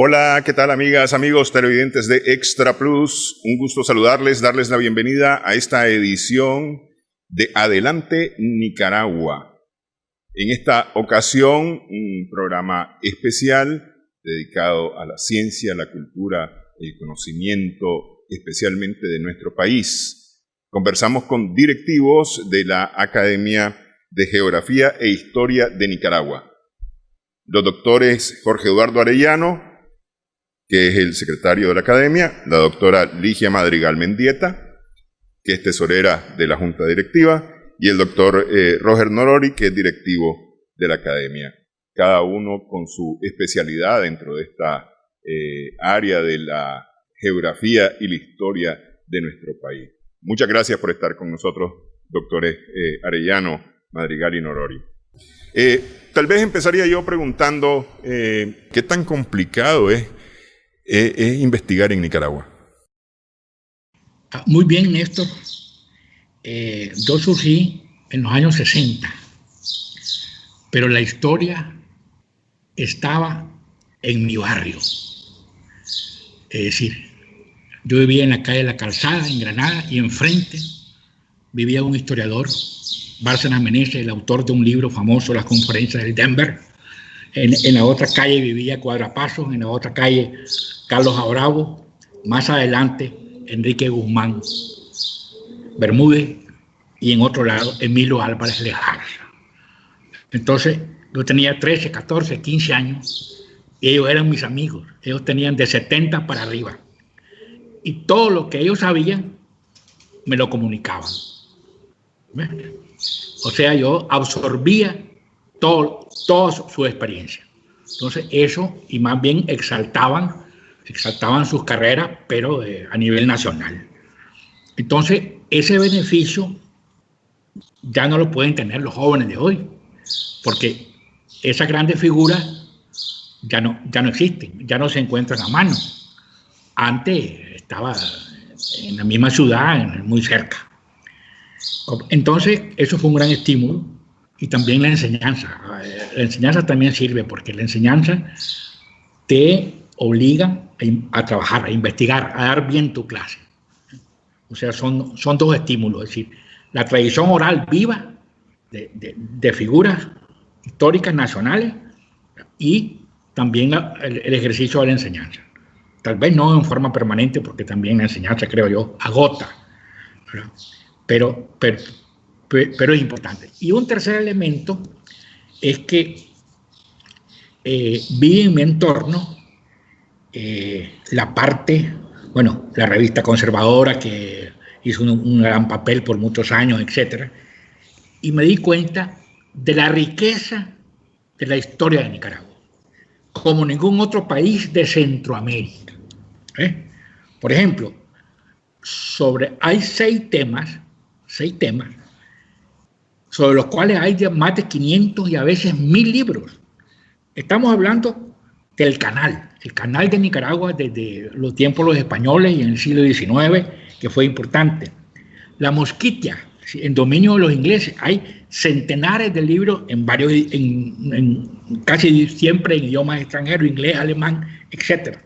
Hola, ¿qué tal amigas, amigos televidentes de Extra Plus? Un gusto saludarles, darles la bienvenida a esta edición de Adelante Nicaragua. En esta ocasión, un programa especial dedicado a la ciencia, la cultura, el conocimiento, especialmente de nuestro país. Conversamos con directivos de la Academia de Geografía e Historia de Nicaragua. Los doctores Jorge Eduardo Arellano, que es el secretario de la Academia, la doctora Ligia Madrigal Mendieta, que es tesorera de la Junta Directiva, y el doctor Roger Norori, que es directivo de la Academia. Cada uno con su especialidad dentro de esta área de la geografía y la historia de nuestro país. Muchas gracias por estar con nosotros, doctores Arellano, Madrigal y Norori. Tal vez empezaría yo preguntando qué tan complicado es investigar en Nicaragua. Muy bien, Néstor. Yo surgí en los años 60, pero la historia estaba en mi barrio. Es decir, yo vivía en la calle La Calzada, en Granada, y enfrente vivía un historiador, Bárcenas Meneses, el autor de un libro famoso, Las Conferencias del Denver. En la otra calle vivía Cuadrapasos, en la otra calle Carlos Abravo, más adelante Enrique Guzmán Bermúdez y en otro lado Emilio Álvarez Lejarza. Entonces yo tenía 13, 14, 15 años y ellos eran mis amigos. Ellos tenían de 70 para arriba y todo lo que ellos sabían me lo comunicaban. O sea, yo absorbía toda su experiencia. Entonces eso, y más bien exaltaban sus carreras, pero a nivel nacional. Entonces ese beneficio ya no lo pueden tener los jóvenes de hoy, porque esas grandes figuras ya no existen, ya no se encuentran a mano. Antes estaba en la misma ciudad, muy cerca. Entonces eso fue un gran estímulo. Y también la enseñanza. La enseñanza también sirve porque la enseñanza te obliga a trabajar, a investigar, a dar bien tu clase. O sea, son dos estímulos. Es decir, la tradición oral viva de figuras históricas nacionales y también el ejercicio de la enseñanza. Tal vez no en forma permanente porque también la enseñanza, creo yo, agota. Pero es importante. Y un tercer elemento es que vi en mi entorno la parte, la revista conservadora que hizo un gran papel por muchos años, etcétera, y me di cuenta de la riqueza de la historia de Nicaragua, como ningún otro país de Centroamérica. Por ejemplo, hay seis temas sobre los cuales hay más de 500 y a veces 1000 libros. Estamos hablando del el canal de Nicaragua desde los tiempos de los españoles y en el siglo XIX, que fue importante. La Mosquitia, en dominio de los ingleses, hay centenares de libros en casi siempre en idiomas extranjeros, inglés, alemán, etc.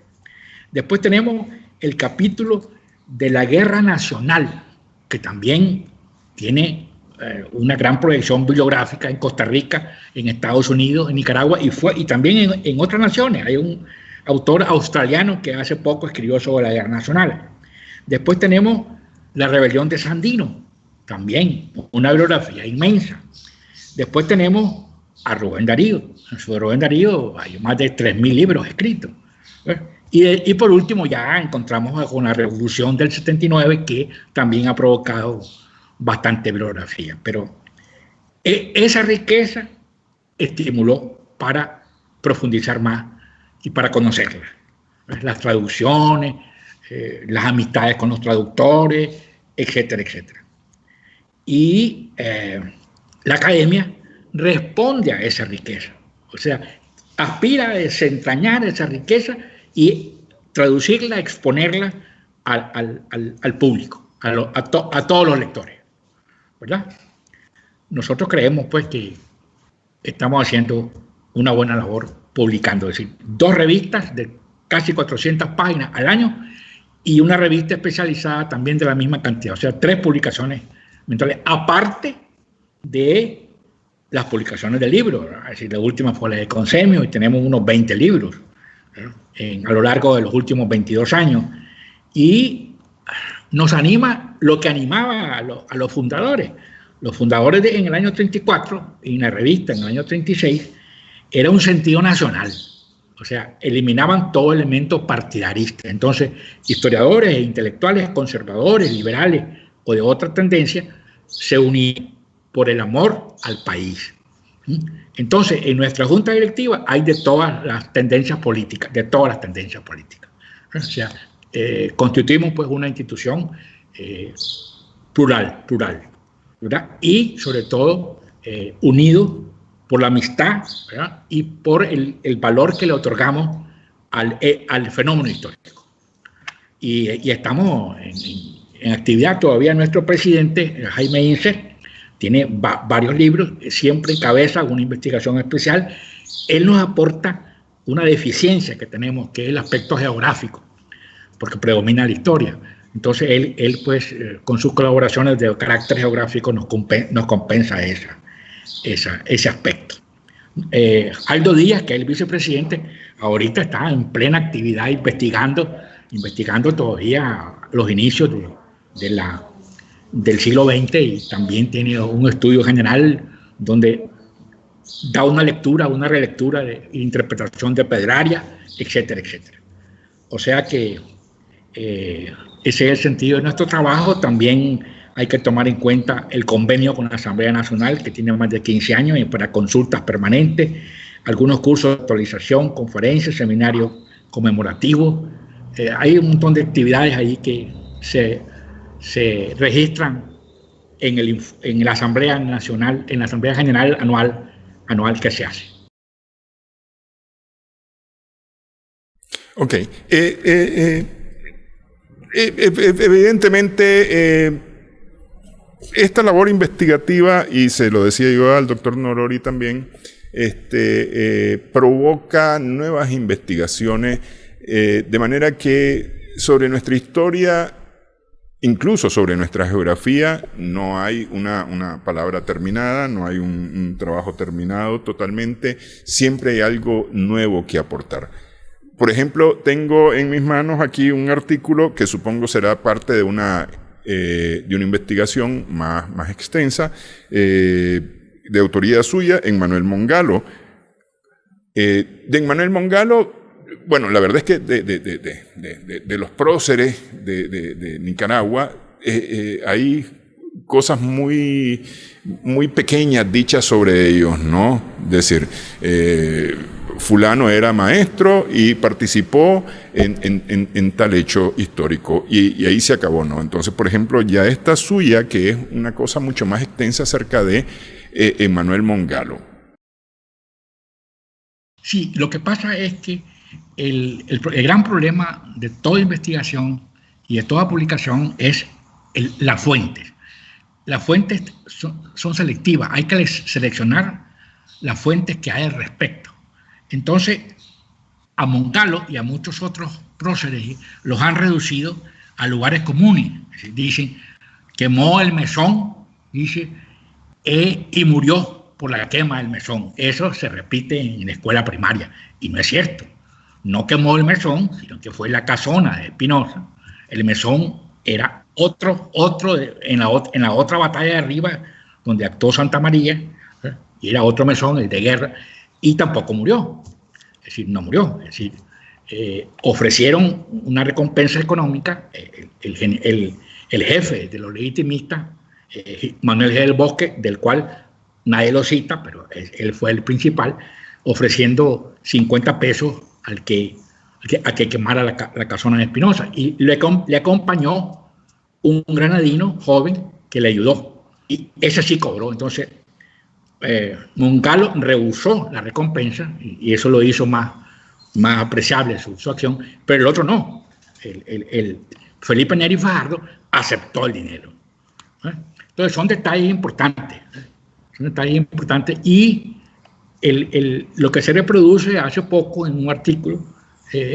Después tenemos el capítulo de la Guerra Nacional, que también tiene una gran proyección bibliográfica en Costa Rica, en Estados Unidos, en Nicaragua y también en otras naciones. Hay un autor australiano que hace poco escribió sobre la Guerra Nacional. Después tenemos la Rebelión de Sandino, también una bibliografía inmensa. Después tenemos a Rubén Darío. Sobre Rubén Darío hay más de 3000 libros escritos. Y por último ya encontramos con la Revolución del 79, que también ha provocado bastante bibliografía, pero esa riqueza estimuló para profundizar más y para conocerla. Las traducciones, las amistades con los traductores, etcétera, etcétera. Y la academia responde a esa riqueza, o sea, aspira a desentrañar esa riqueza y traducirla, exponerla al público, a todos los lectores. ¿Verdad? Nosotros creemos pues que estamos haciendo una buena labor publicando, es decir, 2 revistas de casi 400 páginas al año, y una revista especializada también de la misma cantidad, o sea, 3 publicaciones mensuales, aparte de las publicaciones de libros. Es decir, la última fue la de Consemio y tenemos unos 20 libros a lo largo de los últimos 22 años. Y nos anima lo que animaba a los fundadores. Los fundadores en el año 34 y en la revista en el año 36 era un sentido nacional. O sea, eliminaban todo elemento partidarista. Entonces, historiadores e intelectuales conservadores, liberales o de otra tendencia se unían por el amor al país. Entonces, en nuestra junta directiva hay de todas las tendencias políticas, O sea, constituimos pues una institución plural, ¿verdad? Y sobre todo unido por la amistad, ¿verdad? Y por el valor que le otorgamos al fenómeno histórico. Y estamos en actividad todavía. Nuestro presidente, Jaime Ince, tiene varios libros, siempre encabeza una investigación especial. Él nos aporta una deficiencia que tenemos, que es el aspecto geográfico, porque predomina la historia. Entonces él pues, con sus colaboraciones de carácter geográfico nos compensa ese aspecto. Aldo Díaz, que es el vicepresidente, ahorita está en plena actividad investigando todavía los inicios del siglo XX, y también tiene un estudio general donde da una relectura de interpretación de Pedraria, etcétera, etcétera. O sea que ese es el sentido de nuestro trabajo. También hay que tomar en cuenta el convenio con la Asamblea Nacional, que tiene más de 15 años, y para consultas permanentes, algunos cursos de actualización, conferencias, seminarios conmemorativos. Hay un montón de actividades ahí que se registran en la Asamblea Nacional, en la Asamblea General anual que se hace. Ok. Evidentemente, esta labor investigativa, y se lo decía yo al doctor Norori también, provoca nuevas investigaciones, de manera que sobre nuestra historia, incluso sobre nuestra geografía, no hay una palabra terminada, no hay un trabajo terminado totalmente, siempre hay algo nuevo que aportar. Por ejemplo, tengo en mis manos aquí un artículo que supongo será parte de una investigación más extensa, de autoría suya, Emmanuel Mongalo. De Emmanuel Mongalo, bueno, la verdad es que de los próceres de Nicaragua, hay cosas muy pequeñas dichas sobre ellos, ¿no? Es decir, fulano era maestro y participó en tal hecho histórico, y ahí se acabó, ¿no? Entonces, por ejemplo, ya esta suya, que es una cosa mucho más extensa acerca de Emmanuel Mongalo. Sí, lo que pasa es que el gran problema de toda investigación y de toda publicación es las fuentes. Las fuentes son selectivas, hay que seleccionar las fuentes que hay al respecto. Entonces, a Mongalo y a muchos otros próceres los han reducido a lugares comunes. Dicen, quemó el mesón, dice, y murió por la quema del mesón. Eso se repite en la escuela primaria, y no es cierto. No quemó el mesón, sino que fue la casona de Espinosa. El mesón era otro en la otra batalla de arriba, donde actuó Santa María, y era otro mesón, el de guerra, y tampoco murió. Es decir, no murió. Es decir, ofrecieron una recompensa económica, el jefe de los legitimistas, Manuel G. del Bosque, del cual nadie lo cita, pero él fue el principal, ofreciendo 50 pesos a que quemara la casona de Espinosa. Y le acompañó un granadino joven que le ayudó. Y ese sí cobró. Entonces, Mongalo rehusó la recompensa, y eso lo hizo más apreciable su acción, pero el otro no. El Felipe Neri Fajardo aceptó el dinero. Entonces son detalles importantes. Y lo que se reproduce hace poco en un artículo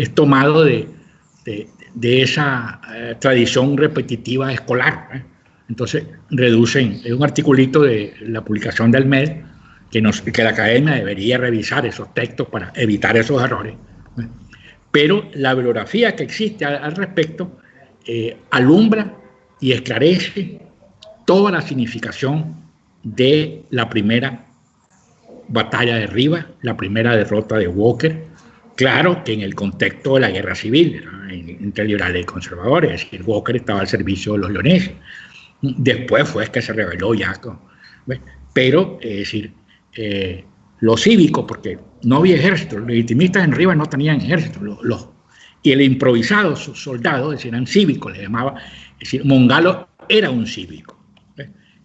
es tomado de esa tradición repetitiva escolar. Entonces reducen, es un articulito de la publicación del MED que la academia debería revisar esos textos para evitar esos errores. Pero la bibliografía que existe al respecto alumbra y esclarece toda la significación de la primera batalla de Rivas, la primera derrota de Walker. Claro que en el contexto de la guerra civil, ¿no?, entre liberales y conservadores, es decir, Walker estaba al servicio de los leoneses. Después fue que se rebeló ya. Pero, es decir, los cívicos, porque no había ejército, los legitimistas en Rivas no tenían ejército, y el improvisado, sus soldados, es decir, eran cívicos, le llamaba, es decir, Mongalo era un cívico.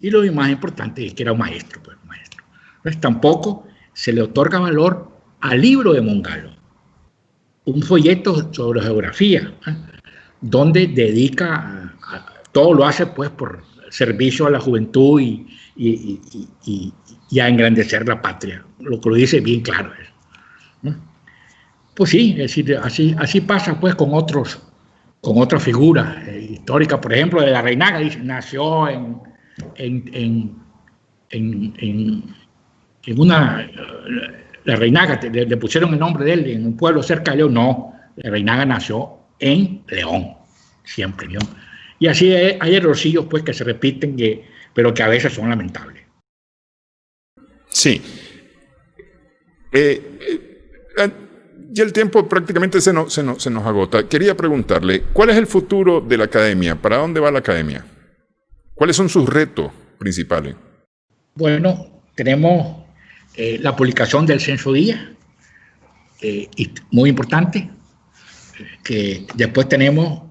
Y lo más importante es que era un maestro. Pues, maestro. Entonces, tampoco se le otorga valor al libro de Mongalo, un folleto sobre geografía, donde dedica, todo lo hace pues por servicio a la juventud y a engrandecer la patria, lo que lo dice bien claro. Pues sí, es decir, así pasa pues con otras figuras históricas. Por ejemplo, de la Reinaga, dice, nació en una... La Reinaga, le pusieron el nombre de él en un pueblo cerca de León. No, la Reinaga nació en León, siempre León. Y así hay errorcillos pues que se repiten, pero que a veces son lamentables. Sí. Ya el tiempo prácticamente se nos agota. Quería preguntarle, ¿cuál es el futuro de la academia? ¿Para dónde va la academia? ¿Cuáles son sus retos principales? Bueno, tenemos la publicación del Censo Díaz, muy importante, que después tenemos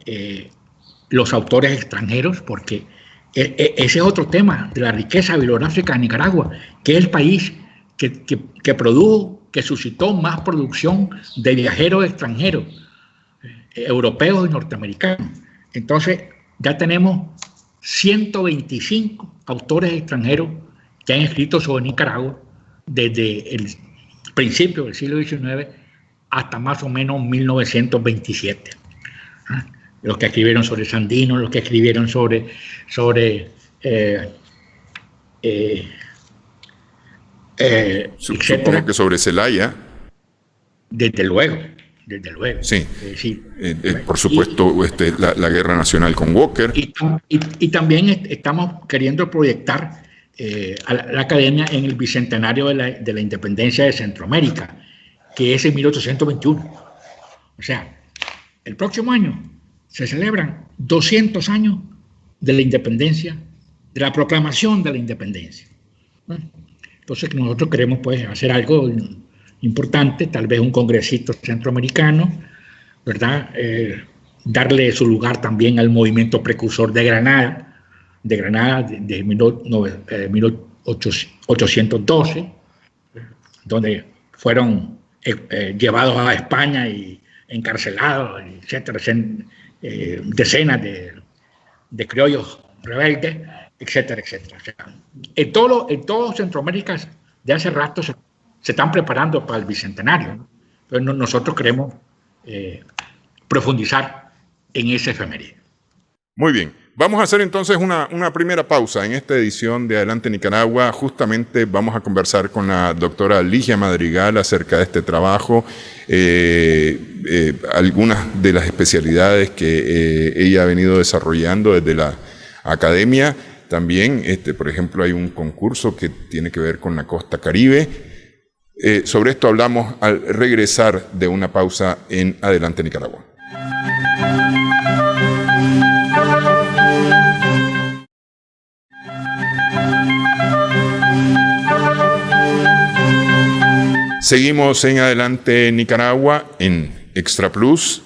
los autores extranjeros, porque ese es otro tema de la riqueza bibliográfica de Nicaragua, que es el país que produjo, que suscitó más producción de viajeros extranjeros, europeos y norteamericanos. Entonces, ya tenemos 125 autores extranjeros que han escrito sobre Nicaragua desde el principio del siglo XIX hasta más o menos 1927. Los que escribieron sobre Sandino, los que escribieron sobre supongo que sobre Zelaya. Desde luego. Sí. Por supuesto, la guerra nacional con Walker. Y también estamos queriendo proyectar a la academia en el bicentenario de la independencia de Centroamérica, que es en 1821. O sea, el próximo año se celebran 200 años de la independencia, de la proclamación de la independencia. Entonces nosotros queremos pues hacer algo importante, tal vez un congresito centroamericano, ¿verdad? Darle su lugar también al movimiento precursor de Granada de 1812, donde fueron llevados a España y encarcelados, etcétera, decenas de criollos rebeldes, etcétera, etcétera. O sea, en todo Centroamérica de hace rato se están preparando para el bicentenario. Entonces nosotros queremos profundizar en ese efeméride. Muy bien. Vamos a hacer entonces una primera pausa en esta edición de Adelante Nicaragua. Justamente vamos a conversar con la doctora Ligia Madrigal acerca de este trabajo, algunas de las especialidades que ella ha venido desarrollando desde la academia. También, por ejemplo, hay un concurso que tiene que ver con la costa Caribe. Sobre esto hablamos al regresar de una pausa en Adelante Nicaragua. Seguimos en Adelante Nicaragua en Extra Plus.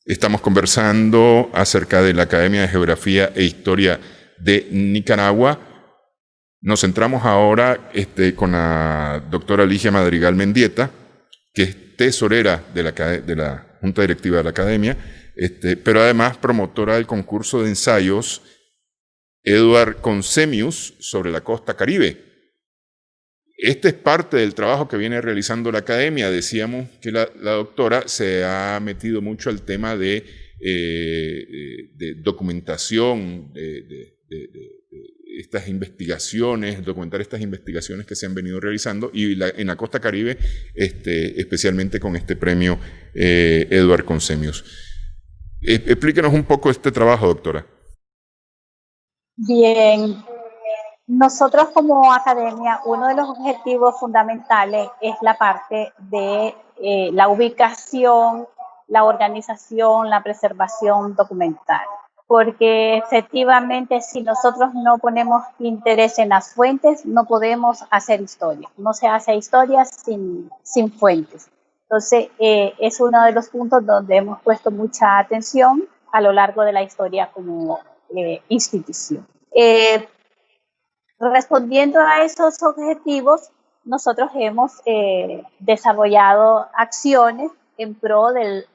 Estamos conversando acerca de la Academia de Geografía e Historia de Nicaragua. Nos centramos ahora con la doctora Ligia Madrigal Mendieta, que es tesorera de la Junta Directiva de la Academia, pero además promotora del concurso de ensayos Eduard Consemius sobre la costa Caribe. Este es parte del trabajo que viene realizando la academia. Decíamos que la doctora se ha metido mucho al tema de documentación de estas investigaciones, documentar estas investigaciones que se han venido realizando y en la costa Caribe, especialmente con este premio Eduard Consemius. Explíquenos un poco este trabajo, doctora. Bien, nosotros como academia, uno de los objetivos fundamentales es la parte de la ubicación, la organización, la preservación documental. Porque efectivamente si nosotros no ponemos interés en las fuentes, no podemos hacer historia. No se hace historia sin fuentes. Entonces, es uno de los puntos donde hemos puesto mucha atención a lo largo de la historia como institución. Respondiendo a esos objetivos, nosotros hemos desarrollado acciones en pro del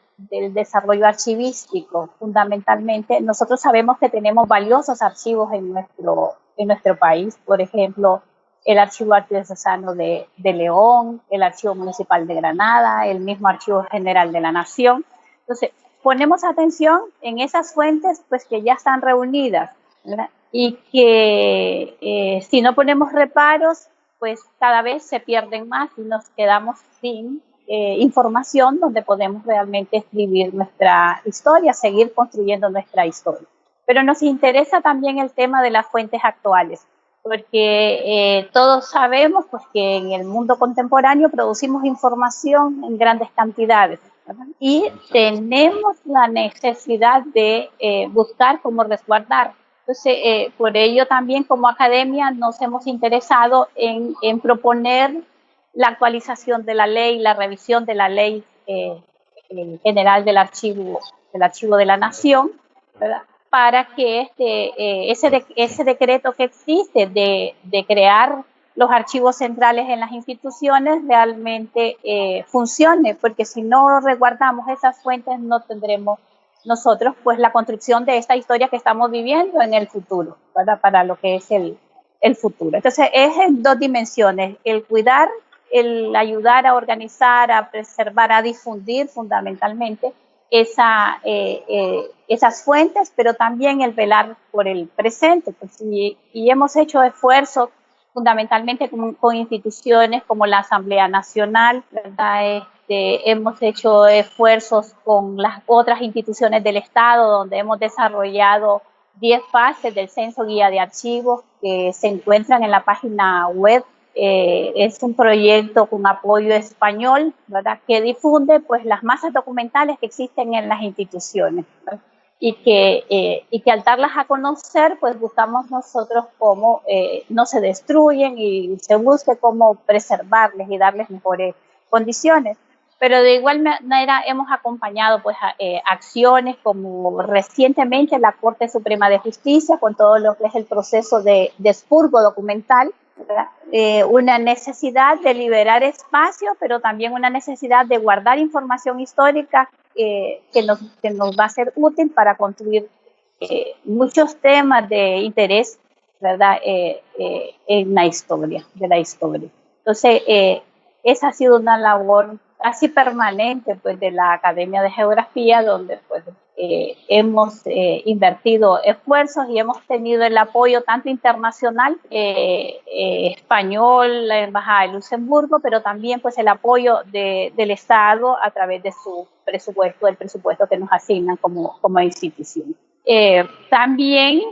desarrollo archivístico. Fundamentalmente, nosotros sabemos que tenemos valiosos archivos en nuestro país, por ejemplo, el Archivo Arquidiocesano de León, el Archivo Municipal de Granada, el mismo Archivo General de la Nación. Entonces, ponemos atención en esas fuentes pues, que ya están reunidas, ¿verdad? Y que si no ponemos reparos, pues cada vez se pierden más y nos quedamos sin información donde podemos realmente escribir nuestra historia, seguir construyendo nuestra historia. Pero nos interesa también el tema de las fuentes actuales, porque todos sabemos pues, que en el mundo contemporáneo producimos información en grandes cantidades, ¿verdad? Y tenemos la necesidad de buscar cómo resguardar. Entonces, por ello también como academia nos hemos interesado en proponer la actualización de la ley, la revisión de la ley general del archivo de la Nación, ¿verdad? Para que ese decreto que existe de crear los archivos centrales en las instituciones realmente funcione, porque si no resguardamos esas fuentes no tendremos nosotros pues la construcción de esta historia que estamos viviendo en el futuro, ¿verdad? Para lo que es el futuro. Entonces es en dos dimensiones, el cuidar, el ayudar a organizar, a preservar, a difundir fundamentalmente esas fuentes, pero también el velar por el presente. Pues, y hemos hecho esfuerzos fundamentalmente con instituciones como la Asamblea Nacional, ¿verdad? Hemos hecho esfuerzos con las otras instituciones del Estado, donde hemos desarrollado 10 fases del Censo Guía de Archivos que se encuentran en la página web. Es un proyecto con apoyo español, ¿verdad? Que difunde pues, las masas documentales que existen en las instituciones, ¿verdad? Y que al darlas a conocer, pues buscamos nosotros cómo no se destruyen y se busque cómo preservarles y darles mejores condiciones. Pero de igual manera hemos acompañado pues, acciones como recientemente la Corte Suprema de Justicia con todo lo que es el proceso de expurgo documental, una necesidad de liberar espacio, pero también una necesidad de guardar información histórica que nos va a ser útil para construir muchos temas de interés, ¿verdad? En la historia, de la historia. Entonces, esa ha sido una labor casi permanente pues, de la Academia de Geografía, donde pues, hemos invertido esfuerzos y hemos tenido el apoyo tanto internacional, español, la Embajada de Luxemburgo, pero también pues, el apoyo del Estado a través de su presupuesto, el presupuesto que nos asignan como institución. También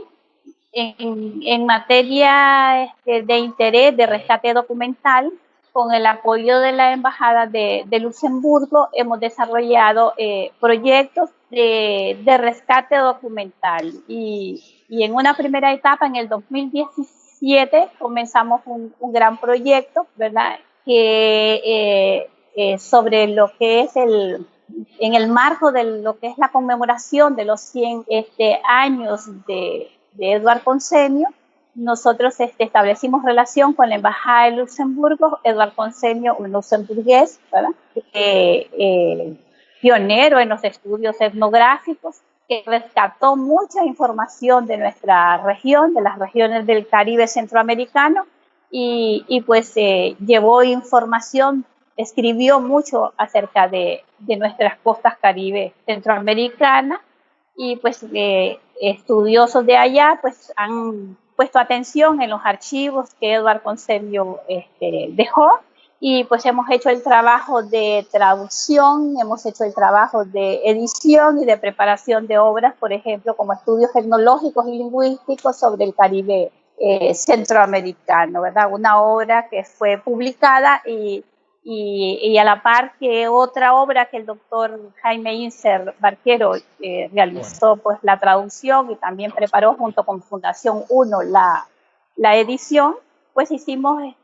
en materia de interés de rescate documental, con el apoyo de la Embajada de Luxemburgo, hemos desarrollado proyectos de rescate documental. Y en una primera etapa, en el 2017, comenzamos un gran proyecto, ¿verdad? Que sobre lo que es en el marco de lo que es la conmemoración de los 100 años de Eduard Consemius, nosotros establecimos relación con la Embajada de Luxemburgo. Eduard Consemius, un luxemburgués, ¿verdad? Pionero en los estudios etnográficos, que rescató mucha información de nuestra región, de las regiones del Caribe centroamericano, y pues llevó información, escribió mucho acerca de nuestras costas caribe centroamericanas y pues estudiosos de allá pues han puesto atención en los archivos que Edward Consello dejó y pues hemos hecho el trabajo de traducción, hemos hecho el trabajo de edición y de preparación de obras, por ejemplo, como estudios etnológicos y lingüísticos sobre el Caribe centroamericano, ¿verdad? Una obra que fue publicada y a la par que otra obra que el doctor Jaime Inser Barquero realizó pues la traducción y también preparó junto con Fundación 1 la edición, pues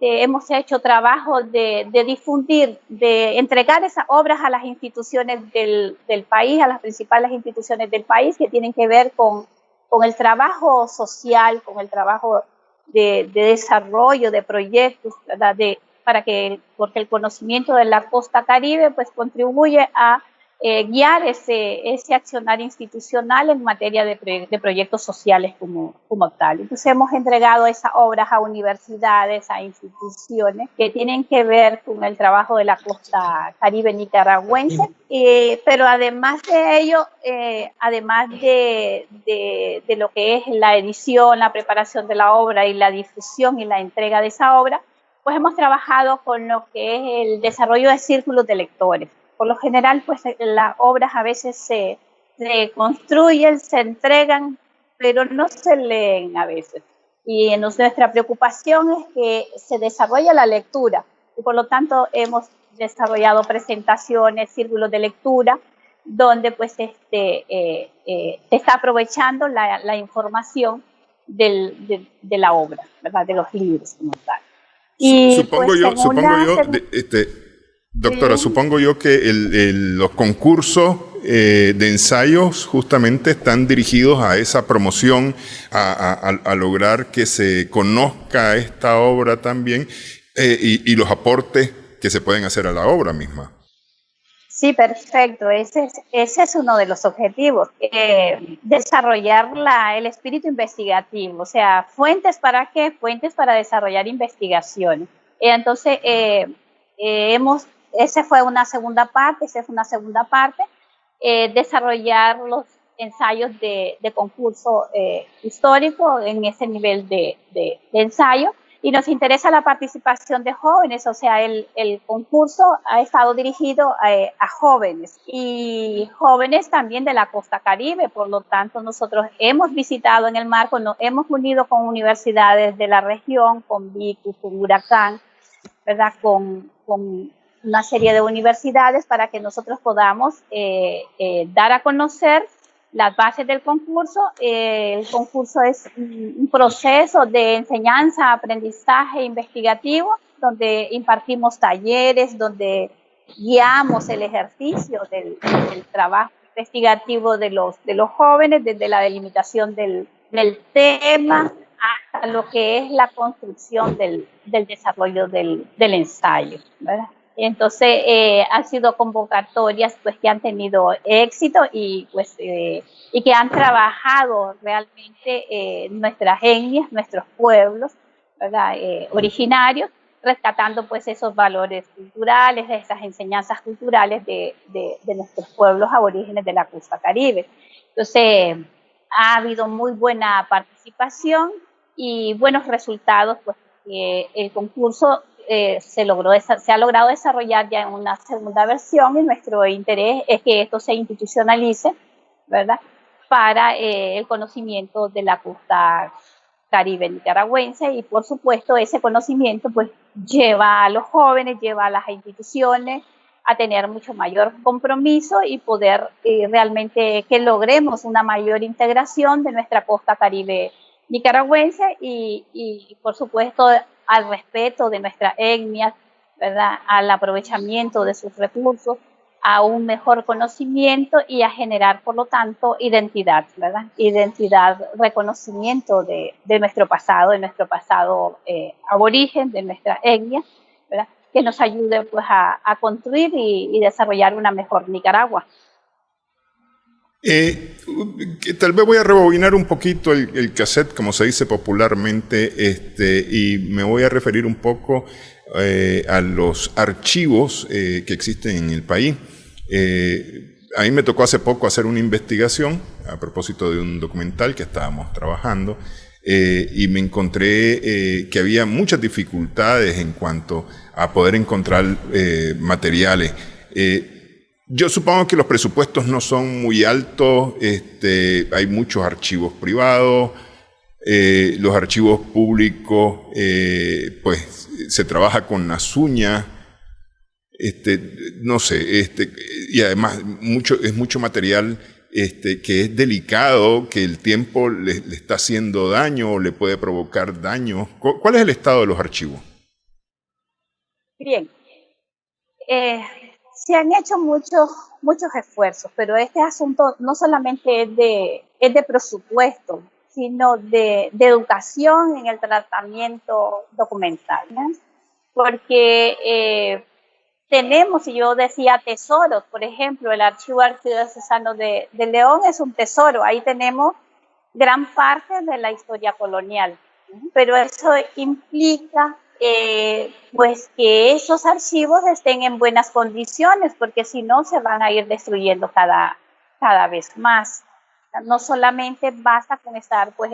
hemos hecho trabajo de difundir, de entregar esas obras a las instituciones del país, a las principales instituciones del país que tienen que ver con el trabajo social, con el trabajo de desarrollo de proyectos, ¿verdad? Porque el conocimiento de la costa caribe pues contribuye a guiar ese accionar institucional en materia de proyectos sociales como tal. Entonces hemos entregado esas obras a universidades, a instituciones que tienen que ver con el trabajo de la costa caribe nicaragüense, pero además de ello, además de lo que es la edición, la preparación de la obra y la difusión y la entrega de esa obra, pues hemos trabajado con lo que es el desarrollo de círculos de lectores. Por lo general, pues las obras a veces se construyen, se entregan, pero no se leen a veces. Y nuestra preocupación es que se desarrolle la lectura y por lo tanto hemos desarrollado presentaciones, círculos de lectura, donde pues se está aprovechando la información de la obra, ¿verdad? De los libros como tal. Y Supongo pues yo, doctora, supongo yo que los concursos de ensayos justamente están dirigidos a esa promoción, a lograr que se conozca esta obra también y los aportes que se pueden hacer a la obra misma. Sí, perfecto. Ese es uno de los objetivos, desarrollar el espíritu investigativo, o sea, fuentes para qué, fuentes para desarrollar investigaciones. Entonces, esa fue una segunda parte, desarrollar los ensayos de concurso histórico en ese nivel de ensayo. Y nos interesa la participación de jóvenes, o sea, el concurso ha estado dirigido a jóvenes y jóvenes también de la costa caribe, por lo tanto nosotros hemos visitado en el marco, nos hemos unido con universidades de la región, con VICU, con Huracán, ¿verdad? Con una serie de universidades para que nosotros podamos dar a conocer las bases del concurso. El concurso es un proceso de enseñanza, aprendizaje investigativo, donde impartimos talleres, donde guiamos el ejercicio del trabajo investigativo de los jóvenes, desde la delimitación del tema hasta lo que es la construcción del desarrollo del ensayo, ¿verdad? Entonces, han sido convocatorias pues, que han tenido éxito y, pues, y que han trabajado realmente nuestras etnias, nuestros pueblos, ¿verdad? Originarios, rescatando pues, esos valores culturales, esas enseñanzas culturales de nuestros pueblos aborígenes de la costa caribe. Entonces, ha habido muy buena participación y buenos resultados, pues el concurso se ha logrado desarrollar ya en una segunda versión y nuestro interés es que esto se institucionalice, ¿verdad? Para el conocimiento de la costa caribe nicaragüense y por supuesto ese conocimiento pues lleva a los jóvenes, lleva a las instituciones a tener mucho mayor compromiso y poder realmente que logremos una mayor integración de nuestra costa caribe nicaragüense y por supuesto al respeto de nuestras etnias, ¿verdad? Al aprovechamiento de sus recursos, a un mejor conocimiento y a generar, por lo tanto, identidad, ¿verdad? Identidad, reconocimiento de nuestro pasado aborigen, de nuestra etnia, ¿verdad? Que nos ayude pues a construir y desarrollar una mejor Nicaragua. Tal vez voy a rebobinar un poquito el cassette, como se dice popularmente, y me voy a referir un poco a los archivos que existen en el país. A mí me tocó hace poco hacer una investigación a propósito de un documental que estábamos trabajando y me encontré que había muchas dificultades en cuanto a poder encontrar materiales. Yo supongo que los presupuestos no son muy altos, hay muchos archivos privados, los archivos públicos, pues se trabaja con las uñas, no sé, y además es mucho material que es delicado, que el tiempo le está haciendo daño o le puede provocar daño. ¿Cuál es el estado de los archivos? Bien, se han hecho muchos esfuerzos, pero este asunto no solamente es de presupuesto, sino de educación en el tratamiento documental, ¿no? Porque tenemos, y yo decía tesoros, por ejemplo, el Archivo Arquidiocesano de León es un tesoro, ahí tenemos gran parte de la historia colonial, pero eso implica pues que esos archivos estén en buenas condiciones, porque si no se van a ir destruyendo cada vez más. No solamente basta con estar pues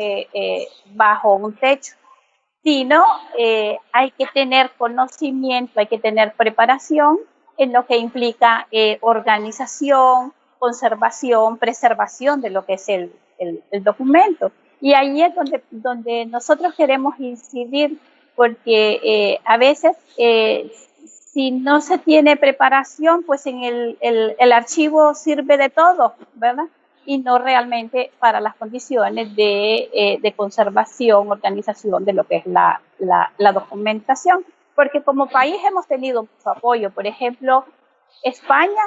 bajo un techo, sino hay que tener conocimiento, hay que tener preparación en lo que implica organización, conservación, preservación de lo que es el documento. Y ahí es donde nosotros queremos incidir, porque a veces si no se tiene preparación, pues en el archivo sirve de todo, ¿verdad? Y no realmente para las condiciones de conservación, organización de lo que es la documentación. Porque como país hemos tenido mucho apoyo. Por ejemplo, España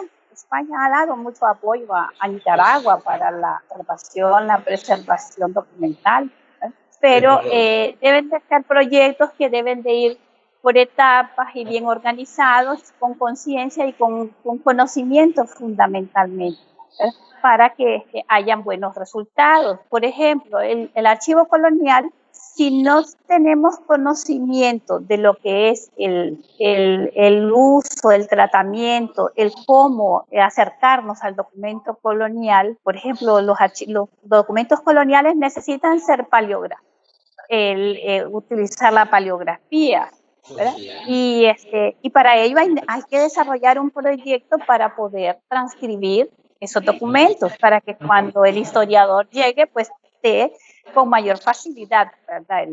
ha dado mucho apoyo a Nicaragua para la conservación, la preservación documental, ¿eh? Pero deben de ser proyectos que deben de ir por etapas y bien organizados, con conciencia y con conocimiento fundamentalmente, ¿eh? Para que hayan buenos resultados. Por ejemplo, el archivo colonial, si no tenemos conocimiento de lo que es el uso, el tratamiento, el cómo acercarnos al documento colonial, por ejemplo, los documentos coloniales necesitan ser paleográficos, utilizar la paleografía, ¿verdad? Y para ello hay que desarrollar un proyecto para poder transcribir esos documentos, para que cuando el historiador llegue, pues esté con mayor facilidad, ¿verdad?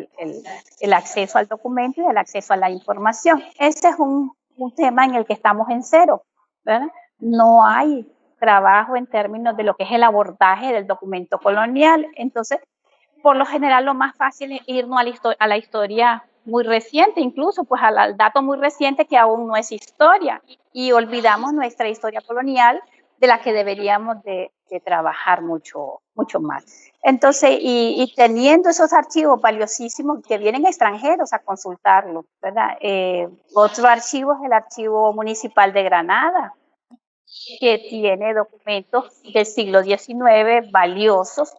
El acceso al documento y el acceso a la información. Ese es un tema en el que estamos en cero, ¿verdad? No hay trabajo en términos de lo que es el abordaje del documento colonial. Entonces, por lo general, lo más fácil es irnos a la historia muy reciente, incluso pues al dato muy reciente que aún no es historia, y olvidamos nuestra historia colonial, de la que deberíamos de trabajar mucho más. Entonces, y teniendo esos archivos valiosísimos que vienen extranjeros a consultarlo, ¿verdad? Otro archivo es el Archivo Municipal de Granada, que tiene documentos del siglo XIX valiosos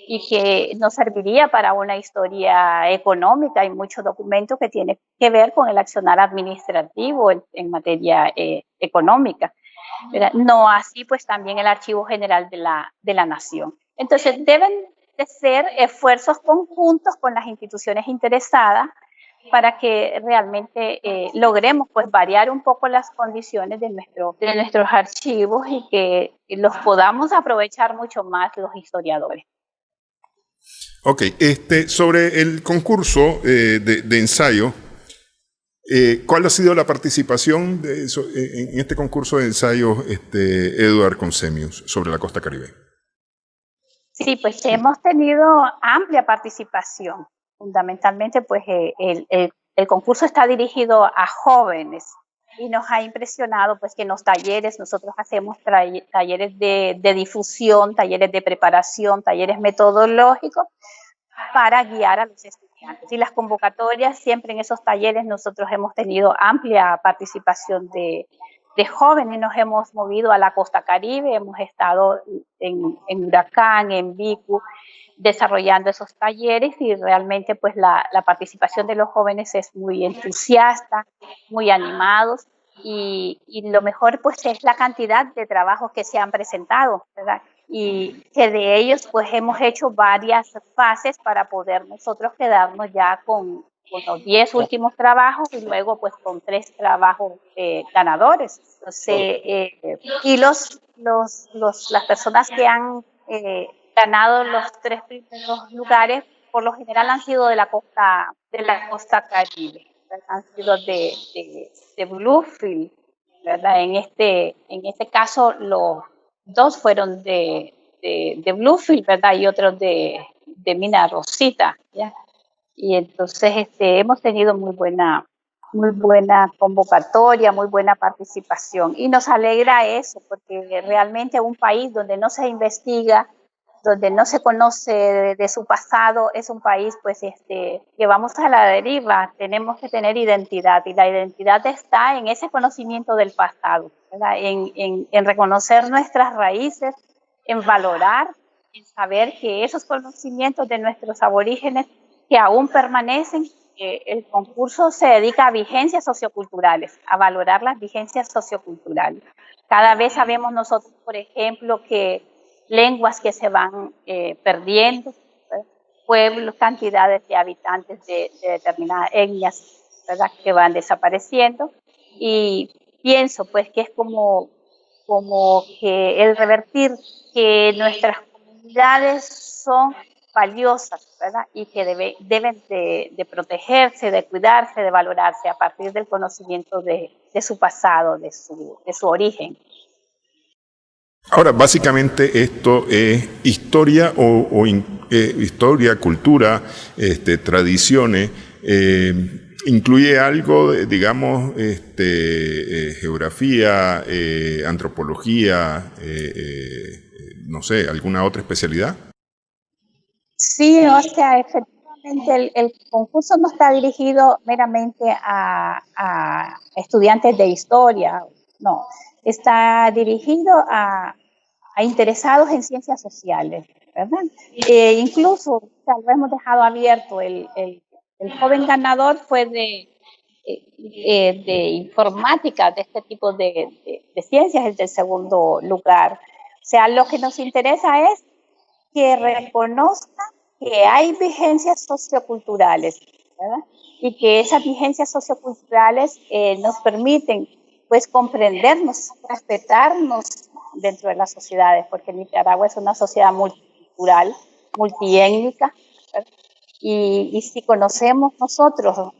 y que nos serviría para una historia económica. Hay muchos documentos que tienen que ver con el accionar administrativo en materia económica, ¿verdad? No así pues también el Archivo General de la Nación. Entonces deben de ser esfuerzos conjuntos con las instituciones interesadas para que realmente logremos pues variar un poco las condiciones de nuestros archivos y que los podamos aprovechar mucho más los historiadores. Ok, sobre el concurso de ensayo, ¿cuál ha sido la participación en este concurso de ensayos, Eduard Consemius, sobre la costa caribe? Sí, pues hemos tenido amplia participación. Fundamentalmente, pues el concurso está dirigido a jóvenes y nos ha impresionado pues que en los talleres nosotros hacemos talleres de difusión, talleres de preparación, talleres metodológicos para guiar a los estudiantes. Y las convocatorias, siempre en esos talleres nosotros hemos tenido amplia participación de de jóvenes nos hemos movido a la costa Caribe, hemos estado en Huracán, en Bicu, desarrollando esos talleres y realmente pues la participación de los jóvenes es muy entusiasta, muy animados y lo mejor pues es la cantidad de trabajos que se han presentado, ¿verdad? Y que de ellos pues hemos hecho varias fases para poder nosotros quedarnos ya con los 10 últimos trabajos y luego pues con 3 trabajos ganadores. Entonces, y las personas que han ganado los 3 primeros lugares por lo general han sido de la costa Caribe, ¿verdad? Han sido de Bluefield, ¿verdad? En este caso los 2 fueron de Bluefield, ¿verdad? Y otros de Mina Rosita, ¿ya? Y entonces hemos tenido muy buena convocatoria, muy buena participación. Y nos alegra eso, porque realmente un país donde no se investiga, donde no se conoce de su pasado, es un país pues que vamos a la deriva. Tenemos que tener identidad, y la identidad está en ese conocimiento del pasado, ¿verdad? En reconocer nuestras raíces, en valorar, en saber que esos conocimientos de nuestros aborígenes que aún permanecen. El concurso se dedica a vigencias socioculturales, a valorar las vigencias socioculturales. Cada vez sabemos nosotros, por ejemplo, que lenguas que se van perdiendo, ¿verdad? Pueblos, cantidades de habitantes de determinadas etnias, ¿verdad?, que van desapareciendo. Y pienso pues que es como que el revertir que nuestras comunidades son valiosas, ¿verdad? Y que deben de protegerse, de cuidarse, de valorarse a partir del conocimiento de su pasado, de su origen. Ahora, básicamente esto es historia historia, cultura, tradiciones, incluye algo, digamos, geografía, antropología, no sé, alguna otra especialidad. Sí, o sea, efectivamente el concurso no está dirigido meramente a estudiantes de historia, no, está dirigido a interesados en ciencias sociales, ¿verdad? Incluso, o sea, lo hemos dejado abierto, el joven ganador fue de informática, de este tipo de ciencias, es del segundo lugar. O sea, lo que nos interesa es que reconozca que hay vigencias socioculturales, ¿verdad? Y que esas vigencias socioculturales nos permiten pues comprendernos, respetarnos dentro de las sociedades, porque Nicaragua es una sociedad multicultural, multiétnica, ¿verdad? Y si conocemos nosotros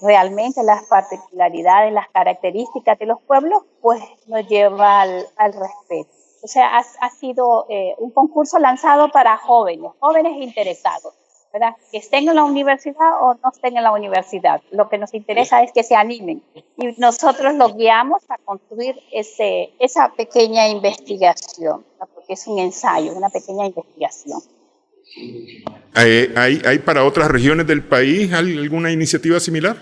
realmente las particularidades, las características de los pueblos, pues nos lleva al respeto. O sea, ha sido un concurso lanzado para jóvenes interesados, ¿verdad? Que estén en la universidad o no estén en la universidad. Lo que nos interesa es que se animen y nosotros los guiamos a construir esa pequeña investigación, ¿verdad? Porque es un ensayo, una pequeña investigación. ¿Hay para otras regiones del país alguna iniciativa similar?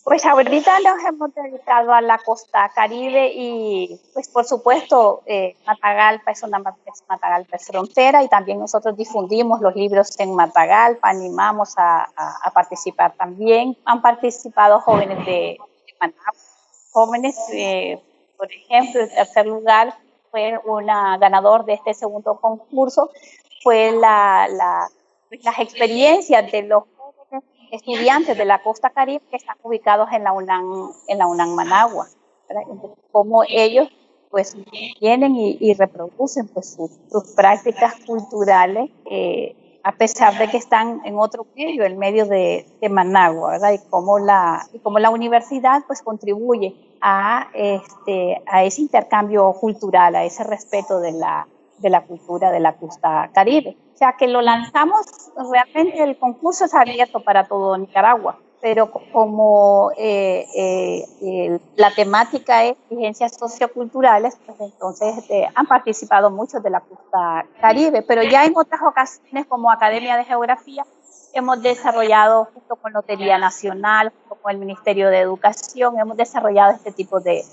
Pues ahorita nos hemos dedicado a la costa Caribe y pues por supuesto Matagalpa Matagalpa es frontera y también nosotros difundimos los libros en Matagalpa, animamos a participar también. Han participado jóvenes de Managua, jóvenes, por ejemplo, el tercer lugar fue una ganador de este segundo concurso, fue las experiencias de los estudiantes de la costa Caribe que están ubicados en la UNAM Managua, ¿verdad? Entonces, como ellos pues vienen y reproducen pues sus prácticas culturales a pesar de que están en otro medio, el medio de Managua, ¿verdad? Y como la universidad pues contribuye a ese intercambio cultural, a ese respeto de la cultura de la costa Caribe. O sea, que lo lanzamos, realmente el concurso es abierto para todo Nicaragua, pero como la temática es vigencias socioculturales, pues entonces han participado muchos de la costa Caribe, pero ya en otras ocasiones, como Academia de Geografía, hemos desarrollado junto con Lotería Nacional, junto con el Ministerio de Educación, hemos desarrollado este tipo de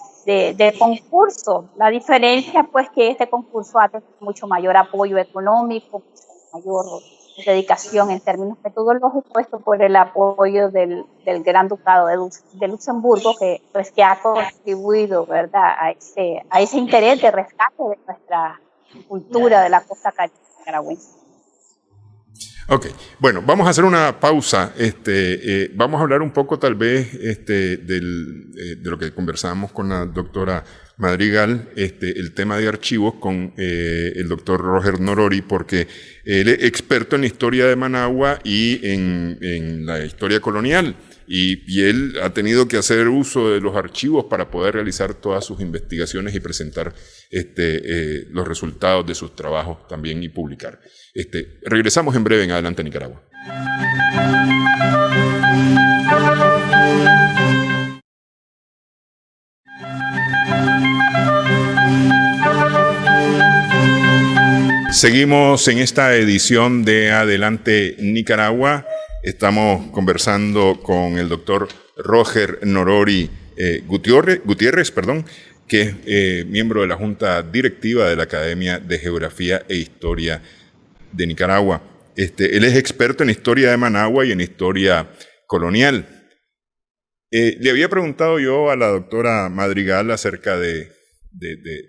concurso. La diferencia, pues, que este concurso ha tenido mucho mayor apoyo económico, mayor dedicación en términos metodológicos, esto por el apoyo del Gran Ducado de Luxemburgo, que ha contribuido, ¿verdad?, a ese interés de rescate de nuestra cultura de la costa caribe nicaragüense. Ok, bueno, vamos a hacer una pausa. Vamos a hablar un poco tal vez de lo que conversábamos con la doctora Madrigal, el tema de archivos con el doctor Roger Norori, porque él es experto en la historia de Managua y en la historia colonial. Y él ha tenido que hacer uso de los archivos para poder realizar todas sus investigaciones y presentar los resultados de sus trabajos también y publicar. Regresamos en breve en Adelante Nicaragua. Seguimos en esta edición de Adelante Nicaragua. Estamos conversando con el doctor Roger Norori Gutiérrez, que es miembro de la Junta Directiva de la Academia de Geografía e Historia de Nicaragua. Él es experto en historia de Managua y en historia colonial. Le había preguntado yo a la doctora Madrigal acerca de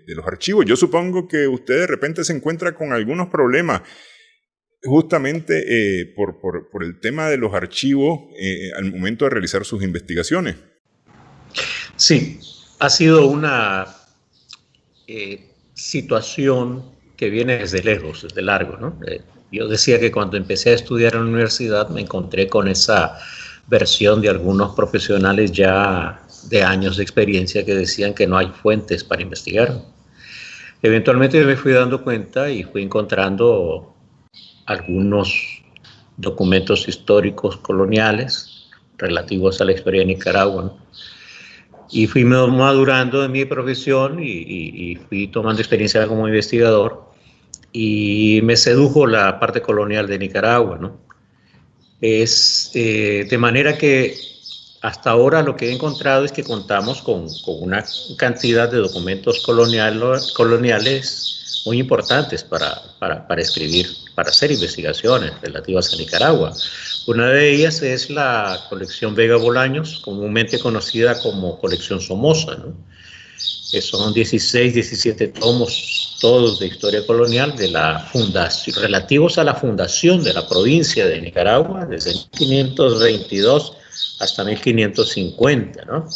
los archivos. Yo supongo que usted de repente se encuentra con algunos problemas justamente por el tema de los archivos al momento de realizar sus investigaciones. Sí, ha sido una situación que viene desde lejos, desde largo, ¿no? Yo decía que cuando empecé a estudiar en la universidad me encontré con esa versión de algunos profesionales ya de años de experiencia que decían que no hay fuentes para investigar. Eventualmente me fui dando cuenta y fui encontrando algunos documentos históricos coloniales relativos a la historia de Nicaragua, ¿no? Y fui madurando en mi profesión y fui tomando experiencia como investigador y me sedujo la parte colonial de Nicaragua, ¿no? De manera que hasta ahora lo que he encontrado es que contamos con una cantidad de documentos coloniales muy importantes para escribir, para hacer investigaciones relativas a Nicaragua. Una de ellas es la colección Vega Bolaños, comúnmente conocida como colección Somoza, ¿no? Que son 16, 17 tomos, todos de historia colonial, de la fundación, relativos a la fundación de la provincia de Nicaragua, desde 1522 hasta 1550, ¿no?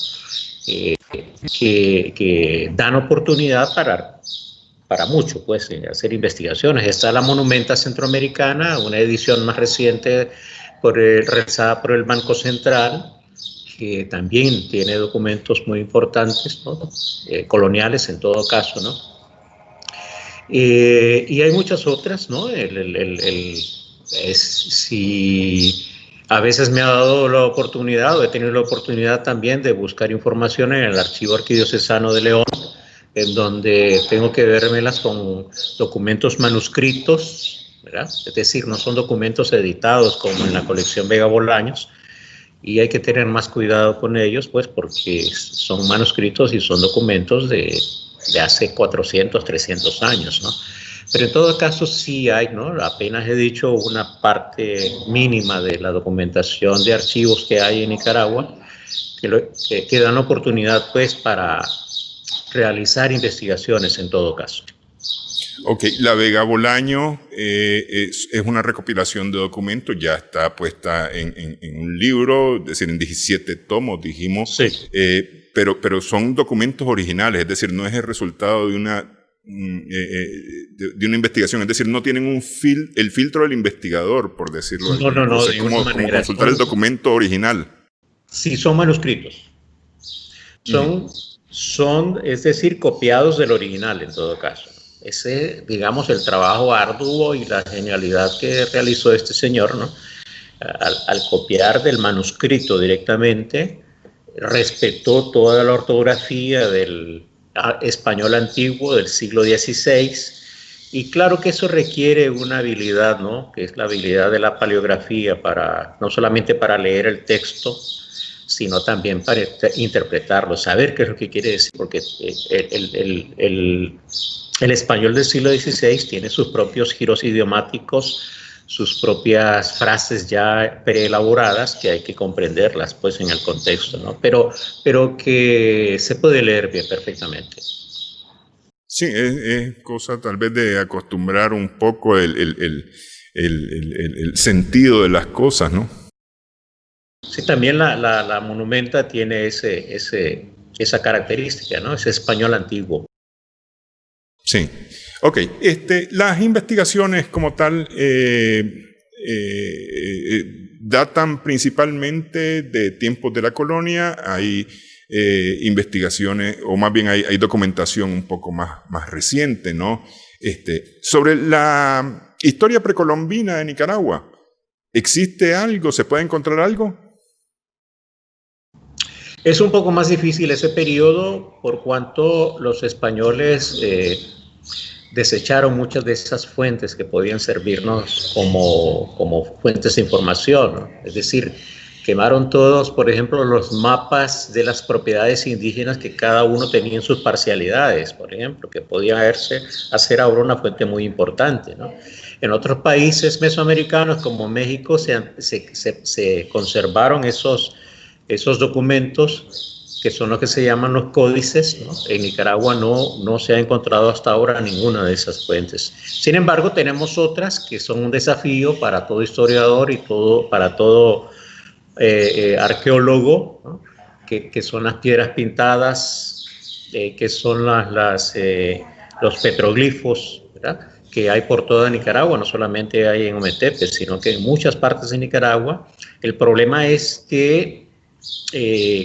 Que dan oportunidad para mucho, pues, hacer investigaciones. Está la Monumenta Centroamericana, una edición más reciente realizada por el Banco Central, que también tiene documentos muy importantes, ¿no? Coloniales en todo caso, ¿no? Y hay muchas otras, ¿no? Si a veces me ha dado la oportunidad, o he tenido la oportunidad también de buscar información en el Archivo Arquidiocesano de León, en donde tengo que vérmelas con documentos manuscritos, ¿verdad? Es decir, no son documentos editados como en la colección Vega Bolaños, y hay que tener más cuidado con ellos, pues, porque son manuscritos y son documentos de hace 400, 300 años, ¿no? Pero en todo caso sí hay, ¿no? Apenas he dicho una parte mínima de la documentación de archivos que hay en Nicaragua, que dan oportunidad, pues, para realizar investigaciones en todo caso. Ok, la Vega Bolaño es una recopilación de documentos, ya está puesta en un libro, es decir, en 17 tomos, dijimos, sí. Pero son documentos originales, es decir, no es el resultado de una investigación, es decir, no tienen el filtro del investigador, por decirlo así. No, es como consultar el documento original. Sí, son manuscritos. Son, es decir, copiados del original en todo caso. Ese, digamos, el trabajo arduo y la genialidad que realizó este señor, ¿no? Al copiar del manuscrito directamente, respetó toda la ortografía del español antiguo del siglo XVI Y claro que eso requiere una habilidad, ¿no? Que es la habilidad de la paleografía, no solamente para leer el texto, sino también para interpretarlo, saber qué es lo que quiere decir, porque el español del siglo XVI tiene sus propios giros idiomáticos, sus propias frases ya preelaboradas que hay que comprenderlas pues en el contexto, ¿no? Pero que se puede leer bien perfectamente. Sí, es cosa tal vez de acostumbrar un poco el sentido de las cosas, ¿no? Sí, también la Monumenta tiene esa característica, ¿no? Ese español antiguo. Sí. Ok, las investigaciones como tal datan principalmente de tiempos de la colonia. Hay investigaciones, o más bien hay documentación un poco más reciente, ¿no? Sobre la historia precolombina de Nicaragua, ¿existe algo? ¿Se puede encontrar algo? Es un poco más difícil ese periodo por cuanto los españoles desecharon muchas de esas fuentes que podían servirnos como fuentes de información, ¿no? Es decir, quemaron todos, por ejemplo, los mapas de las propiedades indígenas que cada uno tenía en sus parcialidades, por ejemplo, que podían hacer ahora una fuente muy importante, ¿no? En otros países mesoamericanos como México se conservaron esos documentos que son los que se llaman los códices, ¿no? En Nicaragua no se ha encontrado hasta ahora ninguna de esas fuentes. Sin embargo, tenemos otras que son un desafío para todo historiador y para todo arqueólogo, ¿no? que son las piedras pintadas, que son los petroglifos, ¿verdad? Que hay por toda Nicaragua, no solamente hay en Ometepe, sino que en muchas partes de Nicaragua. El problema es que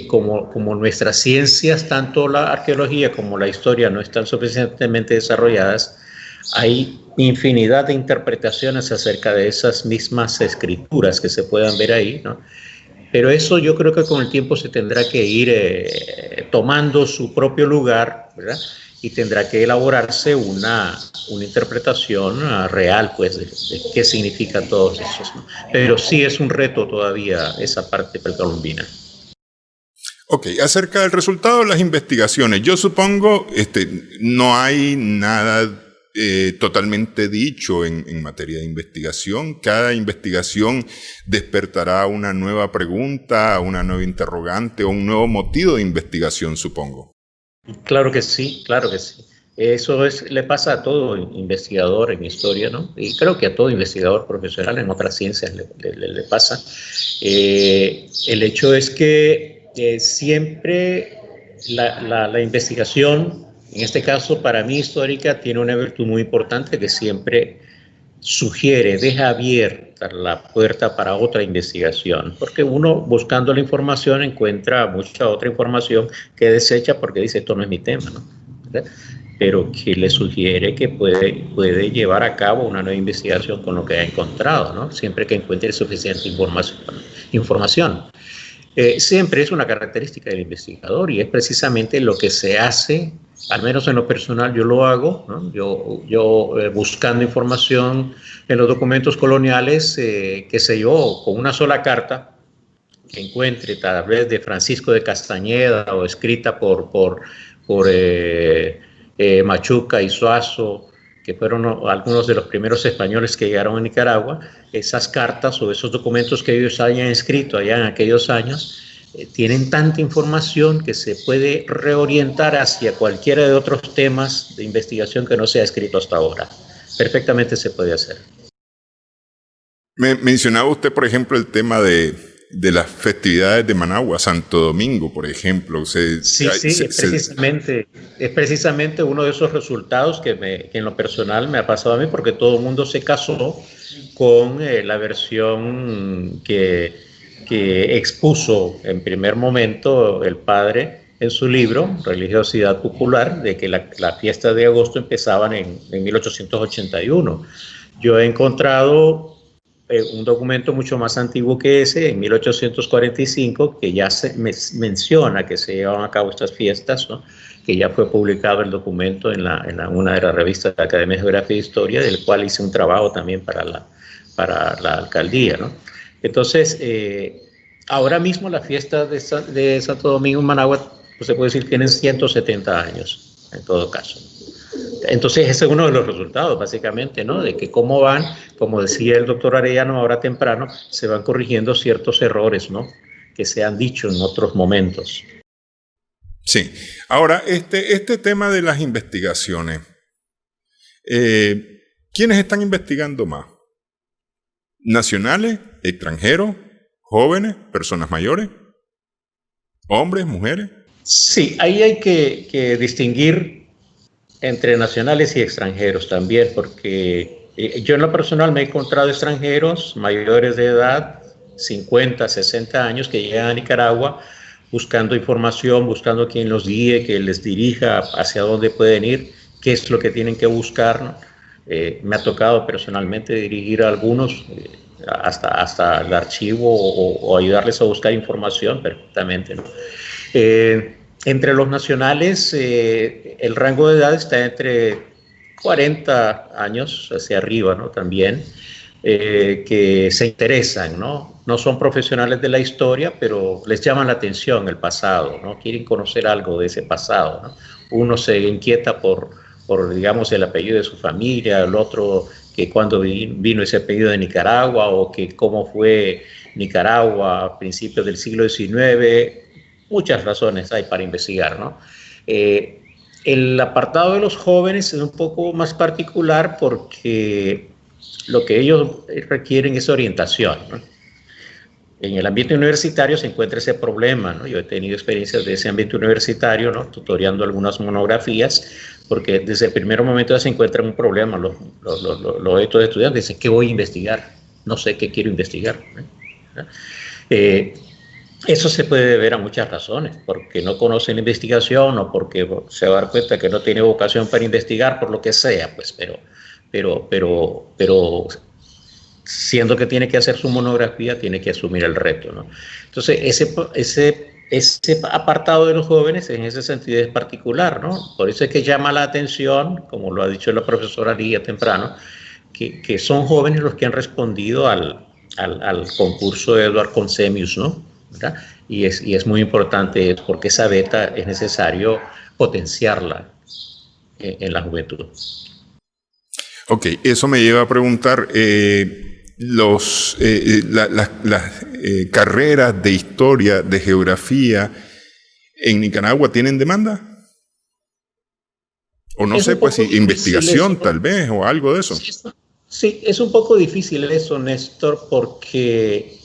como nuestras ciencias, tanto la arqueología como la historia, no están suficientemente desarrolladas, hay infinidad de interpretaciones acerca de esas mismas escrituras que se puedan ver ahí, ¿no? Pero eso yo creo que con el tiempo se tendrá que ir tomando su propio lugar, ¿verdad? Y tendrá que elaborarse una interpretación real, pues, de qué significan todos esos, ¿no? Pero sí es un reto todavía esa parte precolombina. Ok, acerca del resultado de las investigaciones, yo supongo no hay nada totalmente dicho en materia de investigación. Cada investigación despertará una nueva pregunta, una nueva interrogante o un nuevo motivo de investigación, supongo. Claro que sí, claro que sí. Eso le pasa a todo investigador en historia, ¿no? Y creo que a todo investigador profesional en otras ciencias le pasa. El hecho es que siempre la investigación, en este caso para mí histórica, tiene una virtud muy importante que siempre sugiere, deja abierta la puerta para otra investigación, porque uno buscando la información encuentra mucha otra información que desecha porque dice esto no es mi tema, ¿no? ¿verdad? Pero que le sugiere que puede llevar a cabo una nueva investigación con lo que ha encontrado, ¿no? Siempre que encuentre suficiente información. Siempre es una característica del investigador y es precisamente lo que se hace, al menos en lo personal yo lo hago, ¿no? Yo buscando información en los documentos coloniales, qué sé yo, con una sola carta que encuentre tal vez de Francisco de Castañeda o escrita por Machuca y Suazo, que fueron algunos de los primeros españoles que llegaron a Nicaragua. Esas cartas o esos documentos que ellos hayan escrito allá en aquellos años tienen tanta información que se puede reorientar hacia cualquiera de otros temas de investigación que no se ha escrito hasta ahora. Perfectamente se puede hacer. Mencionaba usted, por ejemplo, el tema de las festividades de Managua, Santo Domingo, por ejemplo. Es precisamente uno de esos resultados que en lo personal me ha pasado a mí, porque todo el mundo se casó con la versión que expuso en primer momento el padre en su libro, Religiosidad Popular, de que la fiesta de agosto empezaban en 1881. Yo he encontrado un documento mucho más antiguo que ese, en 1845, que ya menciona que se llevaban a cabo estas fiestas, ¿no? Que ya fue publicado el documento en una de las revistas de la Academia de Geografía e Historia, del cual hice un trabajo también para la alcaldía, ¿no? Entonces, ahora mismo la fiesta de Santo Domingo en Managua, pues se puede decir, tienen 170 años, en todo caso. Entonces, ese es uno de los resultados, básicamente, ¿no? De que cómo van, como decía el doctor Arellano ahora temprano, se van corrigiendo ciertos errores, ¿no? Que se han dicho en otros momentos. Sí. Ahora, este tema de las investigaciones, ¿quiénes están investigando más? ¿Nacionales, extranjeros, jóvenes, personas mayores, hombres, mujeres? Sí, ahí hay que distinguir entre nacionales y extranjeros también, porque yo en lo personal me he encontrado extranjeros mayores de edad, 50, 60 años, que llegan a Nicaragua buscando información, buscando quien los guíe, que les dirija hacia dónde pueden ir, qué es lo que tienen que buscar, ¿no? Me ha tocado personalmente dirigir a algunos hasta el archivo o ayudarles a buscar información perfectamente, ¿no? Entre los nacionales, el rango de edad está entre 40 años hacia arriba, ¿no? También, que se interesan, ¿no? No son profesionales de la historia, pero les llama la atención el pasado, ¿no? Quieren conocer algo de ese pasado, ¿no? Uno se inquieta por, digamos, el apellido de su familia, el otro que cuando vino ese apellido de Nicaragua, o que cómo fue Nicaragua a principios del siglo XIX. Muchas razones hay para investigar, ¿no? El apartado de los jóvenes es un poco más particular porque lo que ellos requieren es orientación, ¿no? En el ambiente universitario se encuentra ese problema, ¿no? Yo he tenido experiencias de ese ambiente universitario, ¿no? Tutoreando algunas monografías, porque desde el primer momento ya se encuentra un problema. Los estos estudiantes dicen, ¿qué voy a investigar? No sé qué quiero investigar, ¿no? Eso se puede deber a muchas razones, porque no conocen la investigación o porque se va a dar cuenta que no tiene vocación para investigar, por lo que sea, pues, pero siendo que tiene que hacer su monografía, tiene que asumir el reto, ¿no? Entonces, ese apartado de los jóvenes en ese sentido es particular, ¿no? Por eso es que llama la atención, como lo ha dicho la profesora Lía temprano, que son jóvenes los que han respondido al concurso de Edward Consemius, ¿no? ¿Verdad? Y es muy importante porque esa beta es necesario potenciarla en la juventud. Ok, eso me lleva a preguntar, las carreras de historia, de geografía, ¿en Nicaragua tienen demanda? O no sé, pues investigación tal vez, o algo de eso. Sí, es un poco difícil eso, Néstor, porque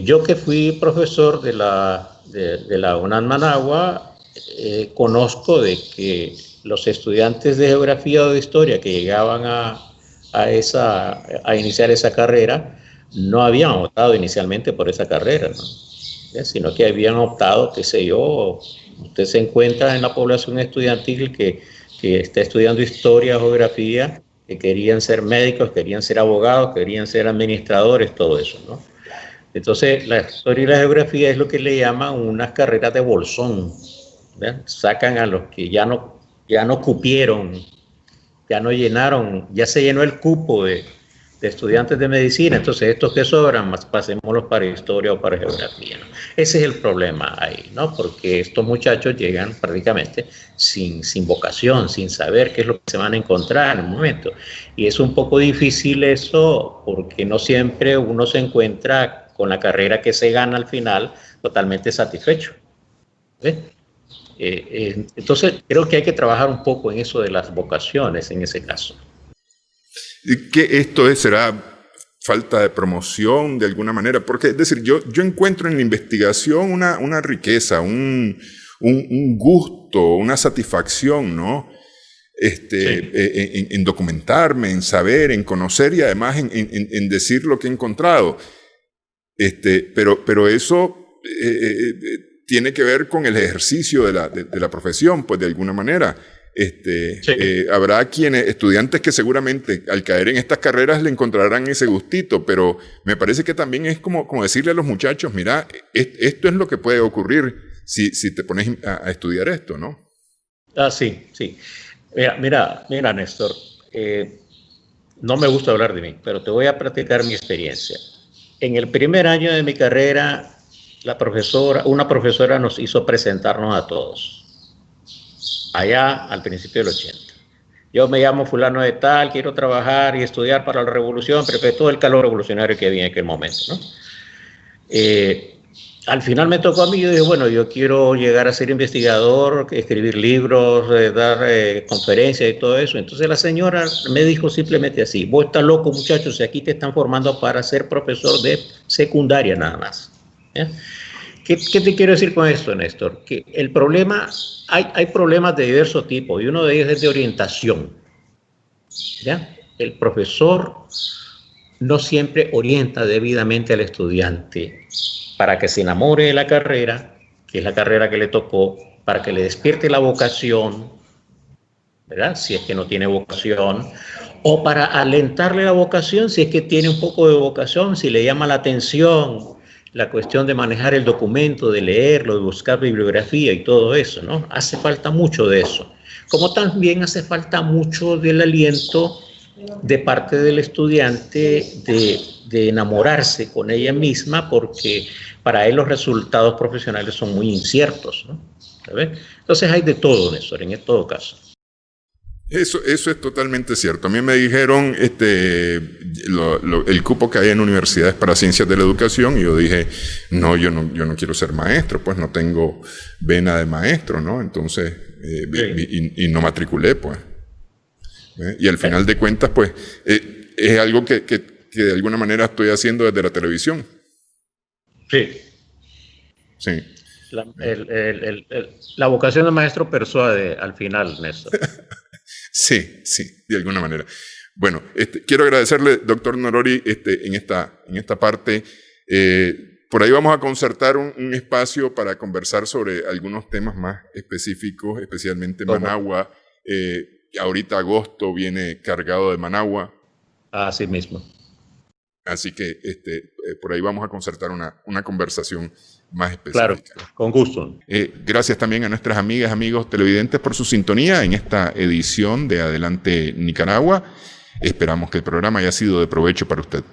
yo que fui profesor de la UNAM Managua, conozco de que los estudiantes de geografía o de historia que llegaban a iniciar esa carrera no habían optado inicialmente por esa carrera, ¿no? Sino que habían optado, qué sé yo, usted se encuentra en la población estudiantil que está estudiando historia, geografía, que querían ser médicos, querían ser abogados, querían ser administradores, todo eso, ¿no? Entonces, la historia y la geografía es lo que le llaman unas carreras de bolsón, ¿verdad? Sacan a los que ya no cupieron, ya no llenaron, ya se llenó el cupo de estudiantes de medicina, entonces estos que sobran, más pasémoslos para historia o para geografía, ¿no? Ese es el problema ahí, ¿no? Porque estos muchachos llegan prácticamente sin vocación, sin saber qué es lo que se van a encontrar en un momento. Y es un poco difícil eso porque no siempre uno se encuentra con la carrera que se gana al final totalmente satisfecho, ¿ves? Entonces creo que hay que trabajar un poco en eso de las vocaciones en ese caso. ¿Qué esto será falta de promoción de alguna manera? Porque, es decir, yo encuentro en la investigación una riqueza, un gusto, una satisfacción, ¿no? Sí. En documentarme, en saber, en conocer y además en decir lo que he encontrado. Pero eso tiene que ver con el ejercicio de la profesión, pues de alguna manera. Sí. Habrá estudiantes que seguramente al caer en estas carreras le encontrarán ese gustito, pero me parece que también es como decirle a los muchachos, mira, esto es lo que puede ocurrir si te pones a estudiar esto, ¿no? Sí. Mira, Néstor, no me gusta hablar de mí, pero te voy a platicar mi experiencia. En el primer año de mi carrera, una profesora nos hizo presentarnos a todos, allá al principio del 80. Yo me llamo fulano de tal, quiero trabajar y estudiar para la revolución, pero todo el calor revolucionario que había en aquel momento, ¿no? Al final me tocó a mí, yo dije, bueno, yo quiero llegar a ser investigador, escribir libros, dar conferencias y todo eso. Entonces la señora me dijo simplemente así, vos estás loco, muchachos, y aquí te están formando para ser profesor de secundaria nada más. ¿Qué te quiero decir con esto, Néstor? Que el problema, hay problemas de diverso tipo y uno de ellos es de orientación. ¿Ya? El profesor no siempre orienta debidamente al estudiante para que se enamore de la carrera, que es la carrera que le tocó, para que le despierte la vocación, ¿verdad? Si es que no tiene vocación, o para alentarle la vocación si es que tiene un poco de vocación, si le llama la atención la cuestión de manejar el documento, de leerlo, de buscar bibliografía y todo eso, ¿no? Hace falta mucho de eso. Como también hace falta mucho del aliento de parte del estudiante de enamorarse con ella misma, porque para él los resultados profesionales son muy inciertos, ¿no? ¿Sabes? Entonces hay de todo, Néstor, en todo caso. Eso es totalmente cierto. A mí me dijeron el cupo que hay en universidades para ciencias de la educación y yo dije, no, yo no quiero ser maestro, pues no tengo vena de maestro, ¿no? Entonces, y no matriculé, pues. Y al final de cuentas, pues, es algo que de alguna manera estoy haciendo desde la televisión. Sí. Sí. La vocación de maestro persuade al final, Néstor. Sí, de alguna manera. Bueno, quiero agradecerle, doctor Norori, en esta parte. Por ahí vamos a concertar un espacio para conversar sobre algunos temas más específicos, especialmente Managua. Ahorita agosto viene cargado de Managua. Así mismo. Así que por ahí vamos a concertar una conversación más específica. Claro, con gusto. Gracias también a nuestras amigas, amigos televidentes por su sintonía en esta edición de Adelante Nicaragua. Esperamos que el programa haya sido de provecho para usted.